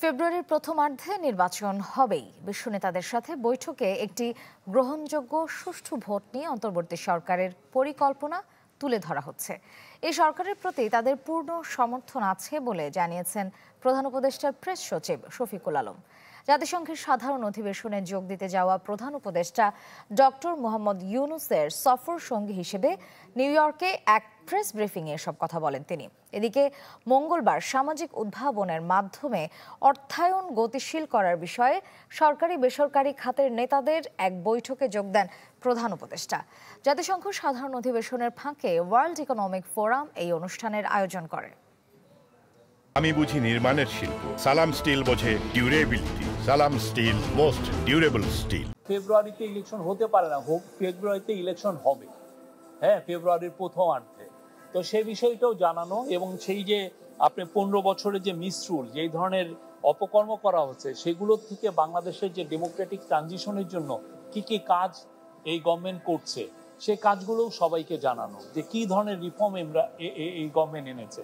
ফেব্রুয়ারির প্রথমার্ধে নির্বাচন হবেই। বিশ্ব নেতাদের সাথে বৈঠকে একটি গ্রহণযোগ্য সুষ্ঠু ভোট নিয়ে অন্তর্বর্তী সরকারের পরিকল্পনা তুলে ধরা হচ্ছে। এই সরকারের প্রতি তাদের পূর্ণ সমর্থন আছে বলে জানিয়েছেন প্রধান উপদেষ্টার প্রেস সচিব শফিকুল আলম। জাতিসংঘের সাধারণ অধিবেশনে যোগ দিতে যাওয়া প্রধান উপদেষ্টা ডক্টর মোহাম্মদ ইউনূসের সফর সঙ্গী হিসেবে নিউ ইয়র্কে এক প্রেস ব্রিফিংয়ে এসব কথা বলেন তিনি। এদিকে মঙ্গলবার সামাজিক উদ্ভাবনের মাধ্যমে অর্থায়ন গতিশীল করার বিষয়ে সরকারি বেসরকারি খাতের নেতাদের এক বৈঠকে যোগ দেন প্রধান উপদেষ্টা। জাতিসংঘ সাধারণ অধিবেশনের ফাঁকে ওয়ার্ল্ড ইকোনমিক ফোরাম এই অনুষ্ঠানের আয়োজন করে। আমি বুঝি নির্মাণের শিল্প, সালাম স্টিল বোঝে ডিউরেবিলিটি। সালাম স্টিল মোস্ট ডিউরেবল স্টিল। ফেব্রুয়ারিতে ইলেকশন হতে পারে না, ফেব্রুয়ারিতে ইলেকশন হবে, হ্যাঁ, ফেব্রুয়ারির প্রথমার্ধে। তো সেই বিষয়টাও জানানো এবং সেই যে আপনি 15 বছরের যে মিসরুল, যেই ধরনের অপকর্ম করা হচ্ছে, সেগুলোর থেকে বাংলাদেশের যে ডেমোক্রেটিক ট্রানজিশনের জন্য কি কি কাজ এই গভর্নমেন্ট করছে, সেই কাজগুলোও সবাইকে জানানো যে কি ধরনের রিফর্ম এই গভর্নমেন্ট এনেছে।